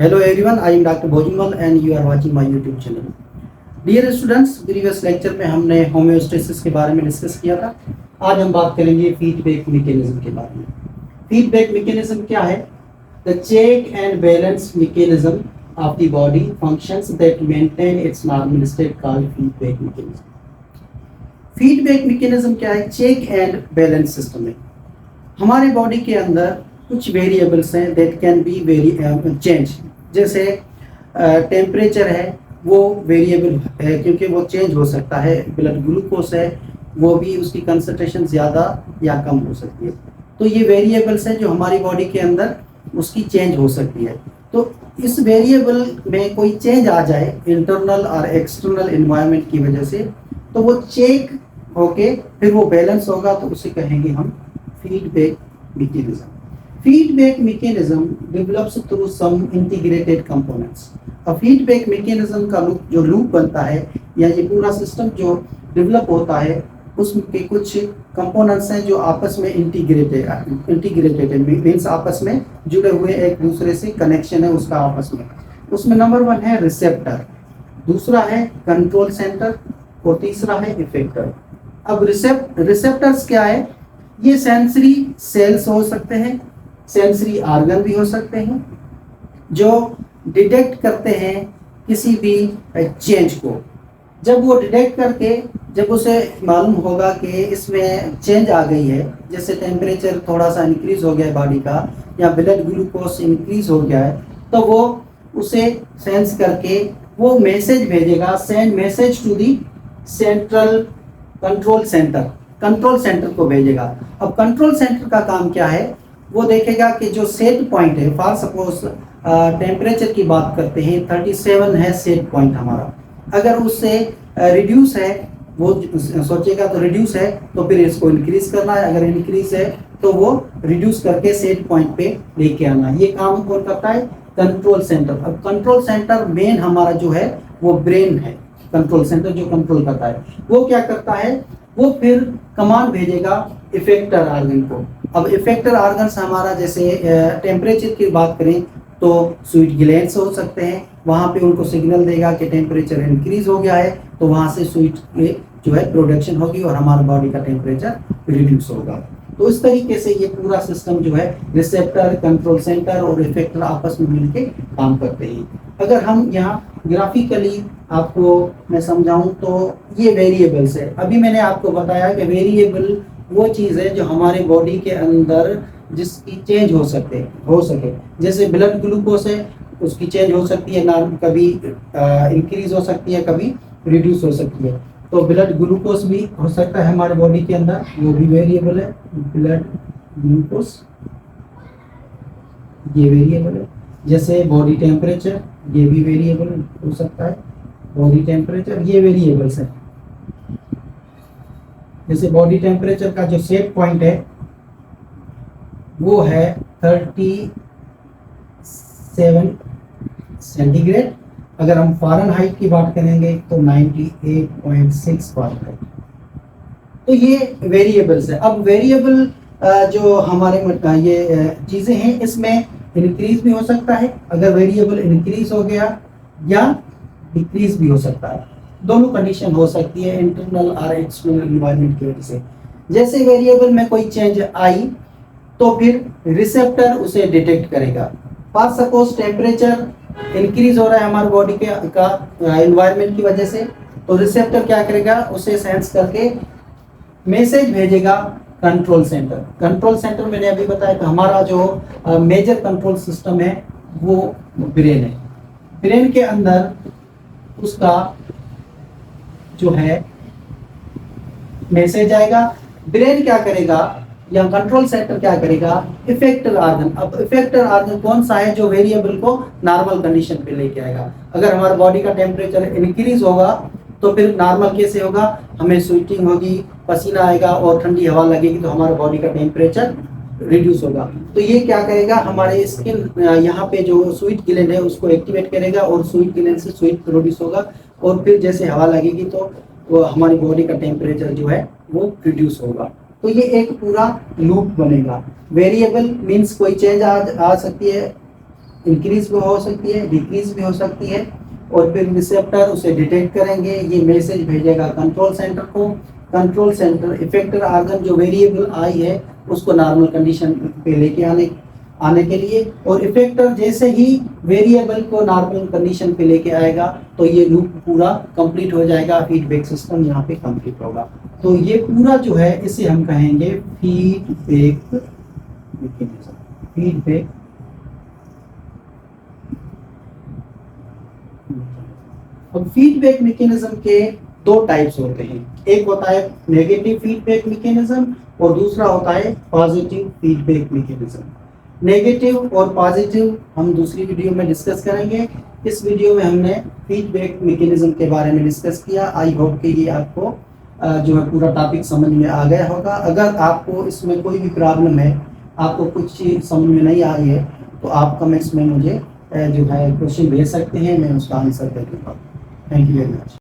Hello everyone, I am Dr. Bojummal and you are watching my YouTube channel. Dear students, previous lecture में हमने homeostasis के बारे में discuss किया था। आज हम बात करेंगे फीडबैक मैकेनिज्म के बारे में। फीडबैक मैकेनिज्म क्या है? The check and balance mechanism of the body functions that maintain its normal state called feedback mechanism. Feedback mechanism क्या है? चेक एंड बैलेंस सिस्टम है। हमारे बॉडी के अंदर कुछ वेरिएबल्स हैं that can be very change. जैसे टेम्परेचर है, वो वेरिएबल है क्योंकि वो चेंज हो सकता है। ब्लड ग्लूकोज है, वो भी उसकी कंसंट्रेशन ज़्यादा या कम हो सकती है। तो ये वेरिएबल्स हैं जो हमारी बॉडी के अंदर उसकी चेंज हो सकती है। तो इस वेरिएबल में कोई चेंज आ जाए इंटरनल और एक्सटर्नल एनवायरनमेंट की वजह से, तो वो चेक होके फिर वो बैलेंस होगा, तो उसे कहेंगे हम feedback mechanism. Feedback mechanism develops through some integrated components. अब फीडबैक मैकेनिज्म का जो लूप बनता है या ये पूरा सिस्टम जो डेवलप होता है, उसके कुछ कंपोनेंट्स हैं जो आपस में इंटीग्रेटेड है, मीन्स आपस में जुड़े हुए, एक दूसरे से कनेक्शन है उसका आपस में। उसमें नंबर 1 है रिसेप्टर, दूसरा है कंट्रोल सेंटर और तीसरा है इफेक्टर। अब रिसेप्टर्स क्या है? ये सेंसरी सेल्स हो सकते हैं, सेंसरी ऑर्गन भी हो सकते हैं, जो डिटेक्ट करते हैं किसी भी चेंज को। जब वो डिटेक्ट करके, जब उसे मालूम होगा कि इसमें चेंज आ गई है, जैसे टेम्परेचर थोड़ा सा इंक्रीज हो गया है बॉडी का, या ब्लड ग्लूकोज इंक्रीज हो गया है, तो वो उसे सेंस करके वो मैसेज भेजेगा, send message to the central control centre को भेजेगा। अब कंट्रोल सेंटर का काम क्या है? वो देखेगा कि जो सेट पॉइंट है, फॉर सपोज टेम्परेचर की बात करते हैं, 37 है सेट पॉइंट हमारा। अगर उससे रिड्यूस है, वो सोचेगा तो रिड्यूस है तो फिर इसको इंक्रीज करना है, अगर इंक्रीज है तो वो रिड्यूस करके सेट पॉइंट पे लेके आना है। ये काम कौन करता है? Control centre. अब कंट्रोल सेंटर मेन हमारा जो है वो ब्रेन है। कंट्रोल सेंटर जो कंट्रोल करता है, वो क्या करता है? वो फिर कमांड भेजेगा इफेक्टर ऑर्गन को। अब इफेक्टर ऑर्गन्स हमारा, जैसे टेम्परेचर की बात करें तो स्वीट ग्लैंड्स हो सकते हैं, वहाँ पे उनको सिग्नल देगा कि टेम्परेचर इंक्रीज हो गया है, तो वहाँ से स्वीट जो है प्रोडक्शन होगी और हमारे बॉडी का टेम्परेचर रिड्यूस होगा। तो इस तरीके से ये पूरा सिस्टम जो है, रिसेप्टर, कंट्रोल सेंटर और इफेक्टर आपस में मिलके काम करते हैं। अगर हम यहाँ ग्राफिकली आपको मैं समझाऊं तो ये वेरिएबल्स है। अभी मैंने आपको बताया कि वेरिएबल वो चीज़ है जो हमारे बॉडी के अंदर जिसकी चेंज हो सके। जैसे ब्लड ग्लूकोज है, उसकी चेंज हो सकती है, ना कभी इंक्रीज हो सकती है, कभी रिड्यूस हो सकती है। तो ब्लड ग्लूकोज भी हो सकता है हमारे बॉडी के अंदर, वो भी वेरिएबल है। ब्लड ग्लूकोज ये वेरिएबल है। जैसे बॉडी टेम्परेचर, ये भी वेरिएबल हो सकता है। बॉडी टेम्परेचर ये वेरिएबल्स है। जैसे बॉडी टेम्परेचर का जो सेट पॉइंट है वो है 37 सेंटीग्रेड। अगर हम फ़ारेनहाइट की बात करेंगे तो 98.6 फ़ारेनहाइट। तो ये वेरिएबल्स है। अब वेरिएबल जो हमारे ये चीज़ें हैं, इसमें इंक्रीज भी हो सकता है, अगर वेरिएबल इंक्रीज हो गया, या डिक्रीज भी हो सकता है। दोनों कंडीशन हो सकती है इंटरनल और एक्सटर्नल एनवायरनमेंट की वजह से। जैसे वेरिएबल में कोई चेंज आई तो फिर रिसेप्टर उसे डिटेक्ट करेगा। फॉर सपोज टेम्परेचर इंक्रीज हो रहा है हमारे बॉडी का एनवायरनमेंट की वजह से, तो रिसेप्टर क्या करेगा? उसे सेंस करके मैसेज भेजेगा कंट्रोल सेंटर मैंने अभी बताया कि हमारा जो मेजर कंट्रोल सिस्टम है वो ब्रेन है। ब्रेन के अंदर उसका जो है मैसेज आएगा। ब्रेन क्या करेगा या कंट्रोल सेंटर क्या करेगा? Effector organ. अब इफेक्टर ऑर्गन कौन सा है? जो वेरिएबल को नॉर्मल कंडीशन पे लेके आएगा। अगर हमारे बॉडी का टेम्परेचर इंक्रीज होगा तो फिर नॉर्मल कैसे होगा? हमें स्वेटिंग होगी, पसीना आएगा और ठंडी हवा लगेगी, तो हमारे बॉडी का टेम्परेचर रिड्यूस होगा। तो ये क्या करेगा? हमारे स्किन यहाँ पे जो स्वीट ग्लैंड है उसको एक्टिवेट करेगा और स्वीट ग्लैंड से स्वीट प्रोड्यूस होगा, और फिर जैसे हवा लगेगी तो वो हमारी बॉडी का टेम्परेचर जो है वो रिड्यूस होगा। तो ये एक पूरा लूप बनेगा। वेरिएबल मीन्स कोई चेंज आ सकती है इंक्रीज भी हो सकती है, डिक्रीज भी हो सकती है, और फिर रिसेप्टर उसे डिटेक्ट करेंगे, ये मैसेज भेजेगा कंट्रोल सेंटर को। कंट्रोल सेंटर इफेक्टर आर्गन जो वेरिएबल आई है उसको नॉर्मल कंडीशन पे लेके आने के लिए, और इफेक्टर जैसे ही वेरिएबल को नॉर्मल कंडीशन पे लेके आएगा तो ये लूप पूरा कंप्लीट हो जाएगा, फीडबैक सिस्टम यहाँ पे कंप्लीट होगा। तो ये पूरा जो है इसे हम कहेंगे फीडबैक मैकेनिज्म। फीडबैक अब फीडबैक मैकेनिज्म के दो टाइप्स होते हैं, एक होता है नेगेटिव फीडबैक मैकेनिज्म और दूसरा होता है पॉजिटिव फीडबैक मैकेनिज्म। नेगेटिव और पॉजिटिव हम दूसरी वीडियो में डिस्कस करेंगे। इस वीडियो में हमने फीडबैक मैकेनिज्म के बारे में डिस्कस किया। आई होप कि ये आपको जो है पूरा टॉपिक समझ में आ गया होगा। अगर आपको इसमें कोई भी प्रॉब्लम है, आपको कुछ चीज़ समझ में नहीं आ रही है, तो आप कमेंट्स में मुझे जो है क्वेश्चन भेज सकते हैं, मैं उसका आंसर कर दूँगा। Thank you very much.